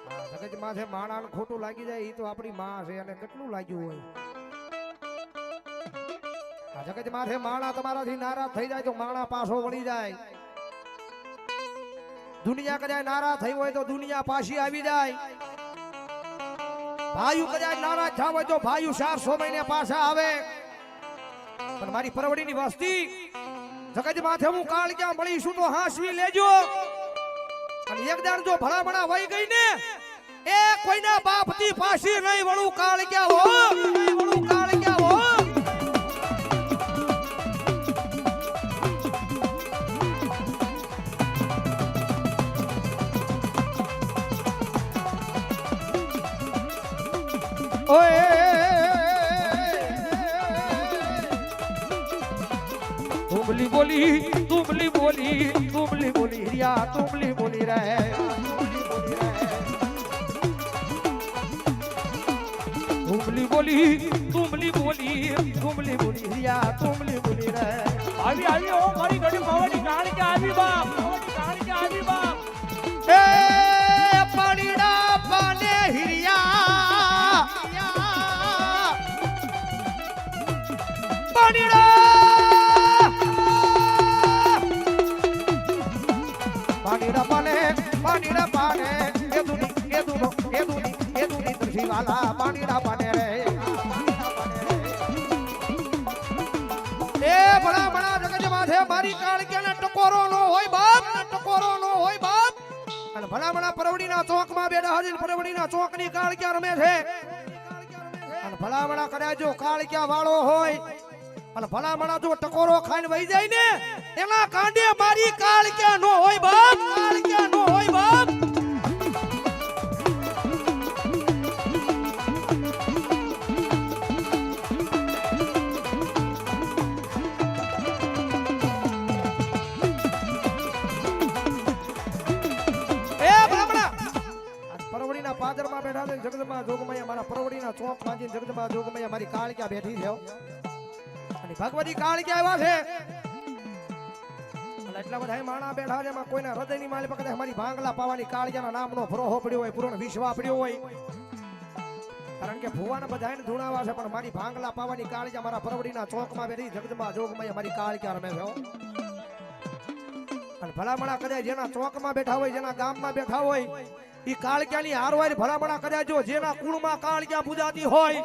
જગત માથે માણાને ખોટું લાગી જાય એ તો આપણી માં છે અને કેટલું લાગ્યું હોય. આ જગત માથે માણા તમારાથી નારાજ થઈ જાય તો માણા પાછો વળી જાય. દુનિયા કદાચ નારાજ થઈ હોય તો દુનિયા પાછી આવી જાય. ભાઈઓ કદાચ નારાજ થયા હોય તો ભાઈઓ 400 મહિને પાછા આવે. પણ મારી પરવડીની વસ્તી જગત માથે હું કાળ ક્યાં મળીશું તો હાંસવી લેજો. અને એક દાણ જો ભલામણા વહી ગઈ ને એ કોઈના બાપથી પાછી નહીં વળું. કાળ ક્યાં હો વળું, કાળ ક્યાં હો. ઓય तुमली बोली तुमली बोली तुमली बोली रिया तुमली बोली रहे तुमली बोली तुमली बोली तुमली बोली रिया तुमली बोली रहे. આવી આવી ઓ મારી ઘડી માવાની ગાડી કે આવી બાપ, માવાની ગાડી કે આવી બાપ. એ પાણીડા પાને હિરિયા પાણીડા પાણીડા પાને એ દુની તુલસી વાલા પાણીડા પાને રે. એ ભલા ભલા જગત માથે મારી કાળક્યાને ટકોરો નો હોય બાપ, ટકોરો નો હોય બાપ. અને ભલા ભલા પરવડીના ચોકમાં બેઠા હાજર પરવડીના ચોકની કાળક્યા રમે છે. અને ભલા ભલા કદાચ જો કાળક્યા વાળો હોય અને ભલા ભલા જો ટકોરો ખાઈને વહી જાય ને એના કાંડે મારી કાળક્યા નો હોય બાપ, કાળક્યા નો હોય બાપ. પાદરમાં બેઠા છે જગદંબા જોગમૈયા મારા પરવડીના ચોક માં જગદંબા જોગમૈયા મારી કાળક્યા બેઠી છે અને ભગવતી કાળક્યા આવ્યા છે. અને એટલા બધા માણા બેઠા છે એમાં કોઈના હૃદયની માલી પકડે મારી ભાંગલા પાવાની કાળક્યાના નામનો ભરોહો પડ્યો હોય, પૂર્ણ વિશ્વા પડ્યો હોય. કારણ કે ભુવાને બધાને ધૂણાવા છે પણ મારી ભાંગલા પાવાની કાળક્યા મારા પરવડીના ચોકમાં બેઠી જગદંબા જોગમૈયા મારી કાળક્યા રમે છે. અને ભલામણા કદાચ જેના ચોકમાં બેઠા હોય, જેના ગામમાં બેઠા હોય ઈ કાળક્યાની હારવાય ભલામણા કર્યા. જો જેના કુળમાં કાળક્યા પૂજાતી હોય,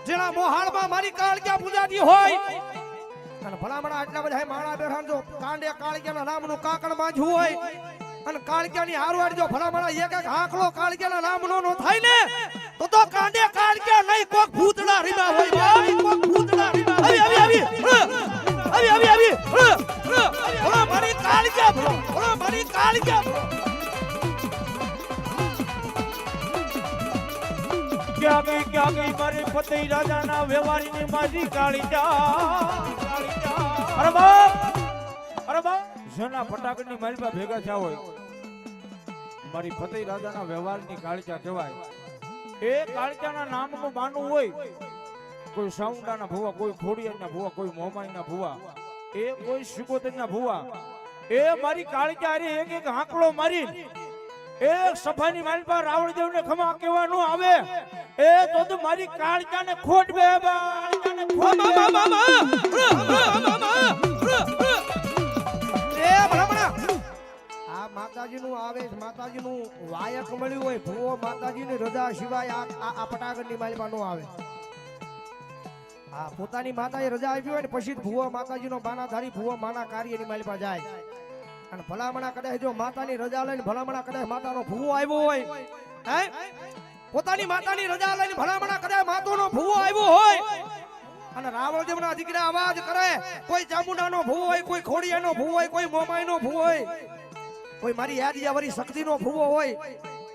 જેના મોહાળમાં મારી કાળક્યા પૂજાતી હોય અને ભલામણા આટલા બધા માણા બેઠા જો કાંડે કાળક્યાના નામનું કાકણ બાંધ્યું હોય અને કાળક્યાની હારવાય જો ભલામણા એક એક હાંકલો કાળક્યાના નામનો નો થાય ને તો કાંડે કાળક્યા નહીં કોક ભૂતડા રીમા હોય ભાઈ, કોક ભૂતડા રીમા. આવી ભલો મારી કાળક્યા, ભલો મારી કાળક્યા. ક્યાં ગઈ મારી ફતેહ રાજાના વ્યવહારીની માજી કાળીજા. અરે બાપ, અરે બાપ, જેના ફટાકડની માલપા ભેગા થયા હોય મારી ફતેહ રાજાના વ્યવહારની કાળીજા કહેવાય. એ કાળીજાના નામનું માનવું હોય કોઈ સાઉન્ડાના ભુવા, કોઈ ખોડિયાના ભુવા, કોઈ મોમાઈના ભુવા, એ કોઈ સિકોતરના ભુવા, એ મારી કાળીજા રે એક એક હાંકડો મારી એક સભાની માલપા રાવણદેવ ને ખમા કહેવાનું આવે એ તો મારી કાળજાને ખોટ બે કાળજાને ખોટ બે. આ માતાજીનું આવેશ, માતાજીનું વાયક મળ્યું હોય ભૂવો માતાજીની રજા સિવાય આ પટાગરની માલપા નો આવે. આ પોતાની માતાએ રજા આપી હોય ને પછી ભૂવો માતાજીનો બાનાધારી ભૂવો માના કાર્યની માલપા જાય. અને ભલામણા કદાચ જો માતાની રજા લઈને ભલામણા કદાચ માતાનો ભૂવો આવ્યો હોય, હે પોતાની માતાની રજા લઈને ભલામણા કદાચ માતાનો ભૂવો આવ્યો હોય અને રાવણદેવના દીકરા અવાજ કરે, કોઈ ચામુંડાનો ભૂવો હોય, કોઈ ખોડિયાનો ભૂવો હોય, કોઈ મોમાઈનો ભૂવો હોય, કોઈ મારી યાદિયાવરી શક્તિનો ભૂવો હોય,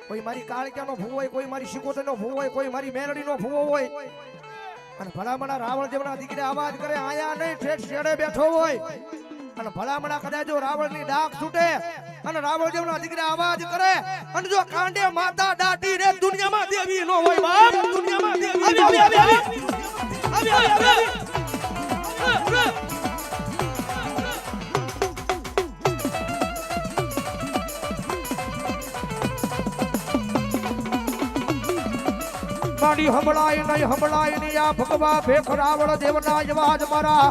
કોઈ મારી કાળક્યાનો ભૂવો હોય, કોઈ મારી સિકોતરનો ભૂવો હોય, કોઈ મારી મેલડીનો ભૂવો હોય અને ભલામણા રાવણદેવના દીકરા અવાજ કરે આયા નહીં ઠેઠ છેડે બેઠો હોય અને ભલામણા કદાચ જો રાવણની ડાક છૂટે અને રાવણદેવના દીકરા અવાજ કરે અને જો કાંડે માતા દાટી રે દુનિયામાં દેવી નો હોય બાપ, દુનિયામાં દેવી. મારી હંભળાય નહીં હંભળાય નહીં આ ભગવા ભેખ રાવળ દેવના જવાજ મારા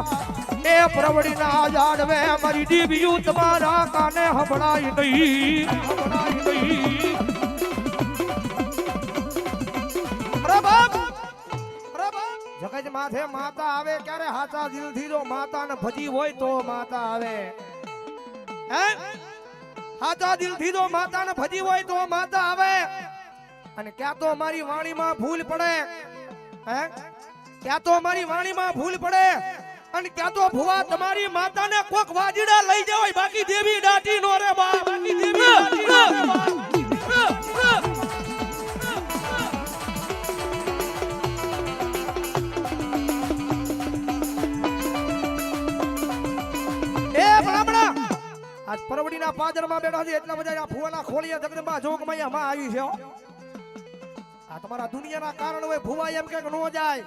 એ પ્રવડીના જાડવે મારી દીવ્યું તમારા કાને હંભળાય નહીં હંભળાય નહીં જગત માથે માતા આવે ક્યારે હાચા દિલથી જો માતાને ભજી હોય તો માતા આવે હે હાચા દિલથી જો માતાને ભજી હોય તો માતા આવે અને ક્યાં તો મારી વાણીમાં ભૂલ પડે હે ક્યાં તો મારી વાણીમાં ભૂલ પડે અને ક્યાં તો ભુવા તમારી માતાને કોક વાજીડા લઈ જાય બાકી દેવી દાટી નો રે બા બાકી દેવી દાટી નો રે બા આજ પરવડીના પાદરમાં બેઠા છે એટલા બધા ભુવાના ખોળિયા જગદંબા જોગમાયા માં આવી છે આ તમારા દુનિયાના કારણ હોય ભુવા એમ કે નો જાય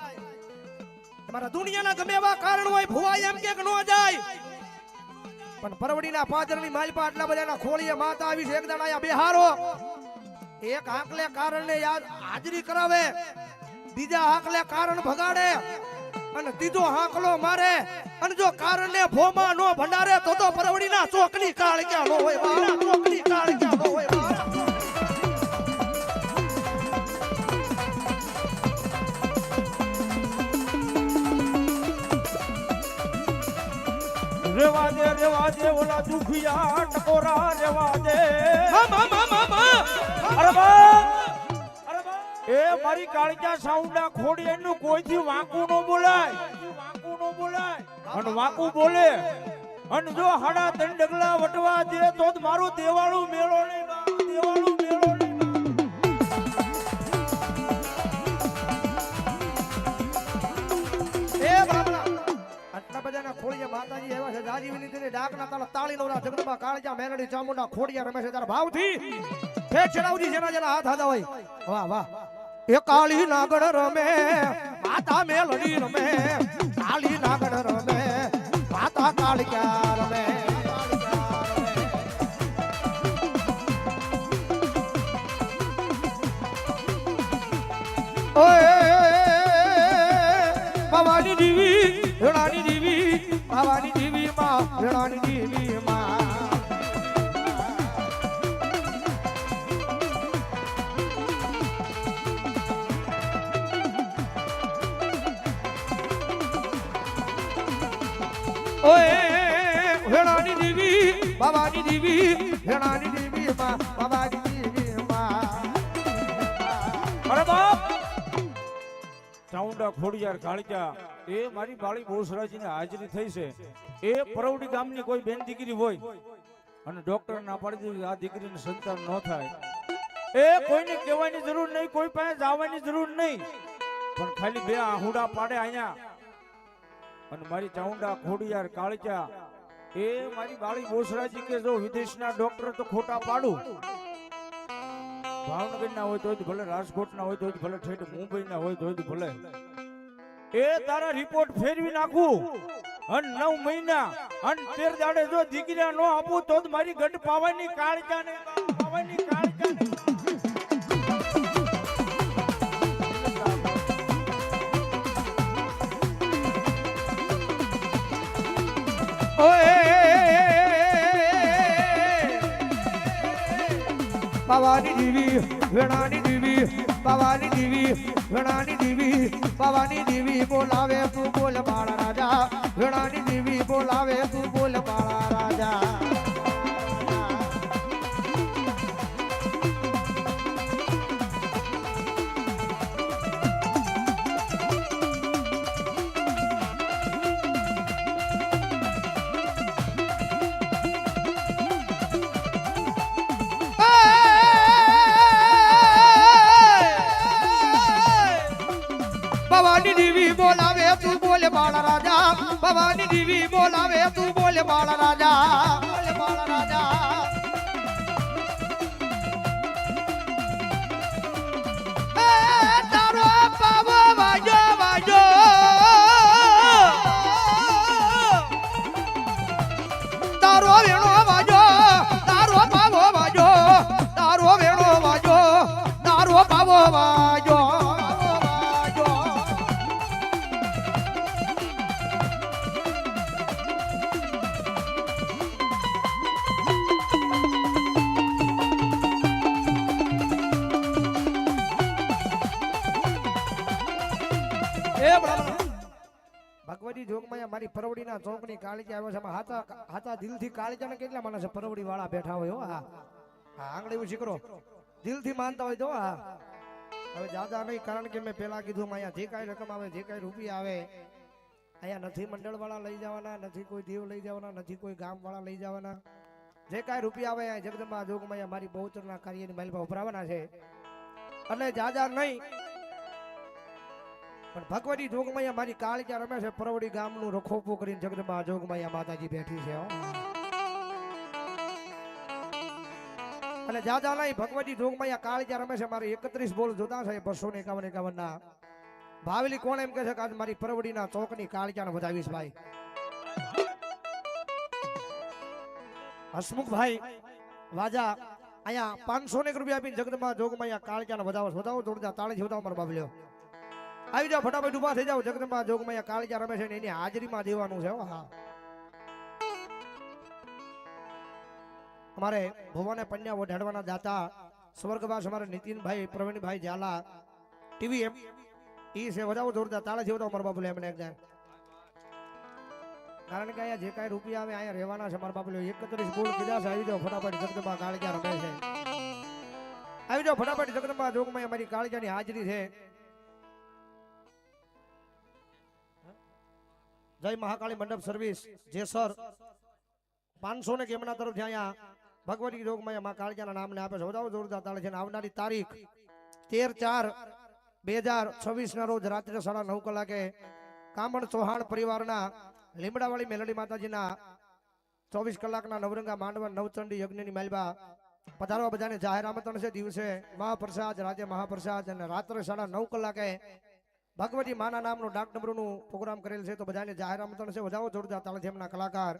તમારા દુનિયાના ગમે એવા કારણ હોય ભુવા એમ કે નો જાય પણ પરવડીના પાદરની માલપા આટલા બધાના ખોળિયા માતા આવી છે એક દાડા આયા બેહારો એક આંકલે કારણને યાદ હાજરી કરાવે બીજા આંકલે કારણ ભગાડે અને ત્રીજો હાંકલો મારે અને જો કારણને ભોમાં નો ભંડારે તો પરવડીના ચોકની કાળ ક્યાં નો હોય મારા ચોકની કાળ ક્યાં નો હોય મારા રેવા દે ઓલા દુખિયા ટકોરા રેવા દે એ મારી કાળજા સાઉન્ડા ખોડી એનું કોઈથી વાંકું નો બોલાય અને વાંકું બોલે અને જો હાડા ત્રણ ડગલા વટવા દે તો જ મારું દેવાળું મેળો નહીં દેવાળું મેળો નહીં એ બાબલા આટલા બધાના ખોડિયા માતાજી એવા છે જાજીવીની તેને ડાકના તાળા તાળી નોરા જગદંબા કાળજા મેરડી ચામુંડા ખોડિયા રમે છે તારા ભાવથી ફેર ચડાવજી જેના જેના હાથ હાથા હોય વાહ વાહ એ કાળી નાગણ રમે માતા મેલડી રમે કાળી નાગણ રમે માતા કાળિયા રમે ઓય ભવાની દેવી વેણાની દેવી ભવાની દેવી માં વેણાની દેવી માં ઓય વેણાની દેવી ભવાની દેવી વેણાની દેવી માં ભવાની દેવી માં અરે બાપ ચાઉંડા ખોડિયાર કાળજા એ મારી બાળી બોસરાજીને હાજરી થઈ છે એ પરવડી ગામની કોઈ બેન દીકરી હોય અને ડોક્ટર ના પાડી દે આ દીકરીને સંતાન ન થાય એ કોઈને કહેવાની જરૂર નહીં કોઈ પાસે જવાની જરૂર નહીં પણ ખાલી બે આહુડા પાડે અહીંયા અને મારી ચાઉંડા ખોડિયાર કાળજા એ મારી બાળી બોસરાજી કે જો વિદેશના ડોક્ટર તો ખોટા પાડું ભાવનગર ના હોય તો ભલે રાજકોટ ના હોય તો ભલે ઠેઠ મુંબઈ ના હોય તો ભલે એ તારા રિપોર્ટ ફેરવી નાખું અને 9 મહિના અને 13 દાડે જો દીકરા નો આપું તો જ મારી ગઢ પાવાની કાળજા ને પાવાની કાળજા ને ભવાની દેવી વેણાની દેવી ભવાની દેવી વેણાની દેવી ભવાની દેવી બોલાવે તું બોલ બાળા રાજા વેણાની દેવી બોલાવે તું બોલ બાળા રાજા ભવાની દેવી બોલાવે તું બોલે બાળા રાજા ભવાની દેવી બોલાવે તું બોલે બાળા રાજા બોલે બાળા રાજા તારો પાવો વાજો વાજો તારો વેણો વાજો તારો પાવો વાજો તારો વેણો વાજો તારો પાવો વાજો ભગવતી જોગમાં મારી પરવડીના ચોકની કાળીજા આવ્યો છે આમાં હાથા દિલથી કાળીજાને કેટલા માણસ છે પરવડી વાળા બેઠા હોય હો હા હા આંગળી ઊંચી કરો દિલથી માનતા હોય તો હા હવે જાદા નહીં કારણ કે મેં પેલા કીધું અહીંયા જે કાંઈ રકમ આવે જે કાંઈ રૂપિયા આવે અહીંયા નથી મંડળ વાળા લઈ જવાના નથી કોઈ દેવ લઈ જવાના નથી કોઈ ગામ વાળા લઈ જવાના જે કાંઈ રૂપિયા આવે અહીંયા જગદંબા જોગમાં મારી બહુચરના કાર્યની માલિકા ઉભરાવાના છે અને જાજા નહીં પણ ભગવતી જોગમાયા મારી કાળિકા રમે છે પરવડી ગામનું રખોપો કરીને જગદંબા જોગમાયા માતાજી બેઠી છે હો. અને જાજા નહીં ભગવતી જોગમાયા કાળિકા રમે છે મારે 31 બોલ જોતા છે 251 ના ભાવેલી કોણ એમ કહે છે કે આજ મારી પરવડીના ચોકની કાળિકાને વધાવીશ ભાઈ હસમુખભાઈ વાજા અહીંયા 500 રૂપિયા આપીને જગદંબા જોગમાયા કાળિકાને વધાવો જોરદાર તાળી વધાવો મારો બાબલ્યો આવી જાઓ ફટાફટ ઉભા થઈ જાઓ જગદંબા જોગમાયા કાળિકા રમે છે ને એની હાજરીમાં દેવાનું છે હા અમારે ભુવાને પન્યા ઓઢાડવાના દાતા સ્વર્ગવાસ અમારે નીતિનભાઈ પ્રવીણભાઈ ઝાલા ટીવી એમ ઈ છે વધાવો જોરદાર તાળે જેવતો મારા બાપુ એમને એકદમ કારણ કે અહીંયા જે કાંઈ રૂપિયા આવે અહીંયા રહેવાના છે મારા બાપુ 31 બોલ કીધા છે આવી જાઓ ફટાફટ જગદંબા કાળિકા રમે છે આવી જાઓ ફટાફટ જગદંબા જોગમાયા મારી કાળિકાની હાજરી છે જય મહાકાળી મંડપ સર્વિસ જેસર 500 ને કેમના તરફથી અહીંયા ભગવતી જોગમાયા માં કાળિકાના નામને આપે છે વધાવો જોરદાર તાળી છે આવનારી તારીખ 13/4/2026 ના રોજ રાત્રે 9:30 કલાકે કામણ ચૌહાણ પરિવારના લીમડાવાળી મેલડી માતાજીના 24 કલાકના નવરંગા માંડવા નવચંડી યજ્ઞની માલબા પધારવા બધાને જાહેર આમંત્રણ છે દિવસે મહાપ્રસાદ રાજ્ય મહાપ્રસાદ અને રાત્રે 9:30 કલાકે ભગવતી માના નામનો ડાક નંબરનું પ્રોગ્રામ કરેલ છે તો બધાને જાહેર આમંત્રણ છે વધાવો જોરદાર તાળી એમના કલાકાર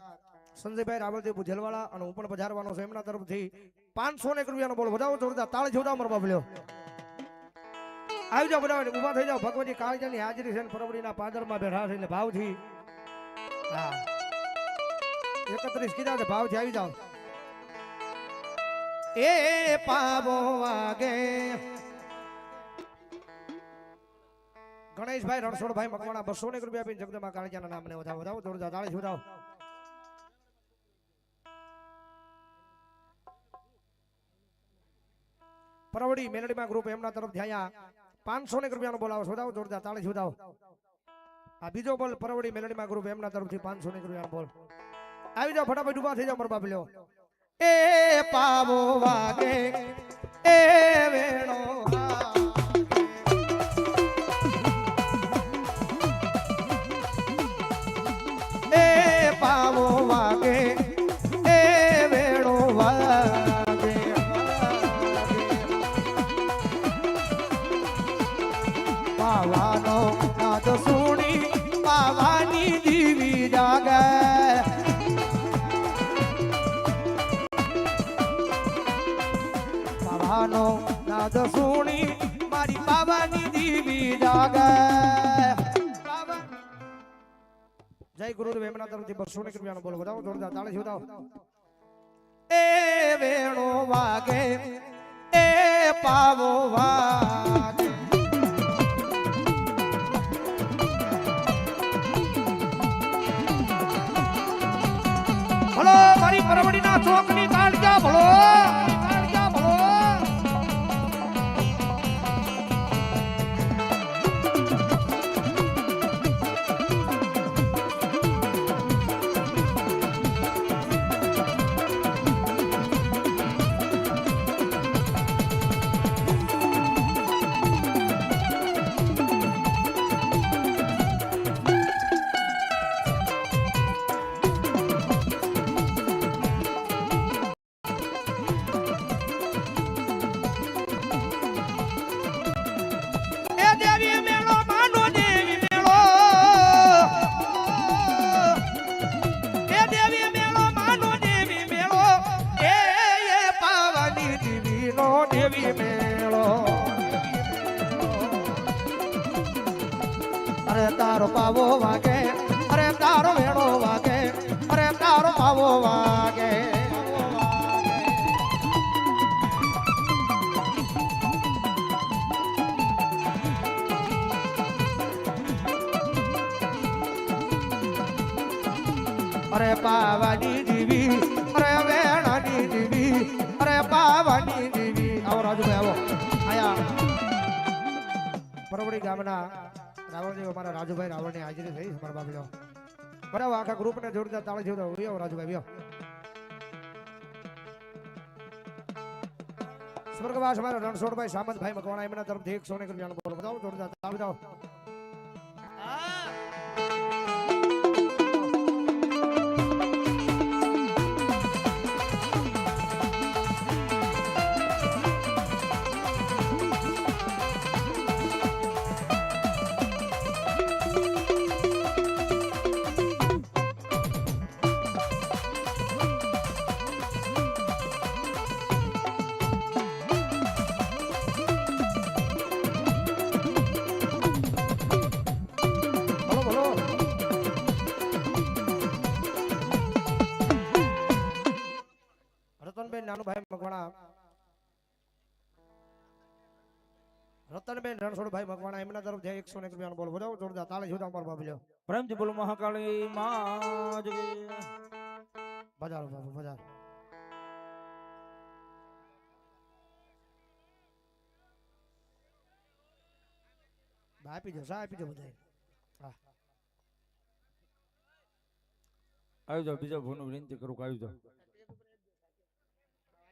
સંજયભાઈ રાવલદેવ બુજલવાળા અને હું પણ પધારવાનો છું એમના તરફથી 500 રૂપિયાનો બોલ વધાવો જોરદાર તાળી જોરદાર મારો બાબલ્યો આવી જાઓ બધા ઉભા થઈ જાઓ ભગવતી કાળિકાની હાજરી છે પરવડીના પાદરમાં બેઠા છે એટલે ભાવથી હા 31 કીધા છે ભાવથી આવી જાઓ એ પાવો વાગે ગણેશભાઈ રણછોડભાઈ મકવાણા 200 રૂપિયા આપીને જગદંબા કાળિકાના નામને વધાવો જોરદાર તાળી વધાવો પરવડી મેલડીમાં ગ્રુપ એમના તરફથી અહીંયા 500 રૂપિયાનો બોલાવો વધાવો જોરદાર તાળી વધાવો આ બીજો બોલ પરવડી મેલડીમાં ગ્રુપ એમના તરફથી 500 રૂપિયાનો બોલ આવી જાઓ ફટાફટ ઉભા થઈ જાઓ મારો બાપલ્યો એ પાવો વાગે એ વેણો પાવો વાગે એ વેણો વાગે પાવાનો નાદ સુણી પાવાની દીવી જાગે પાવાનો નાદ સુણી મારી પાવાની દીવી જાગે જય ગુરુદેવ એમના તરફથી 200 રૂપિયાનો બોલ વધાવો જોરદાર તાળી વધાવો એ વેણો વાગે એ પાવો વાગે ભલો મારી પરવડીના ચોકની કાળિકા ભલો અરે તારો પાવો વાગે અરે તારો વેણો વાગે અરે તારો પાવો વાગે અરે પાવાની દીવી અરે વેણાની દીવી અરે પાવાની દીવી આવો રાજુભાઈ આવો આયા પરવડી ગામના રાવણદેવ અમારા રાજુભાઈ રાવણની હાજરી થઈ અમારા બાબલો બરાબર આખા ગ્રુપને જોરદાર તાળી જોતા આવો રાજુભાઈ વ્યો સ્વર્ગવાસ અમારા રણછોડભાઈ સામંતભાઈ મકવાણા એમના તરફથી 100 રૂપિયાનો બોલ બતાવો જોરદાર તાળી બતાવો રતનબેન નાનુભાઈ મકવાણા રતનબેન રણછોડભાઈ મકવાણા એમના તરફથી 101 રૂપિયાનો બોલ બજાવો જોરદાર તાળી જોતા અમાર બાબલ્યો પ્રેમથી બોલો મહાકાળી માં જય બજારો બાબુ બજારો આપી દો આપી દો બધાય હા આવી જાઓ બીજા ભૂનું વિનંતી કરું કે આવી જાઓ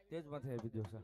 તેજ માથે આપી દો સર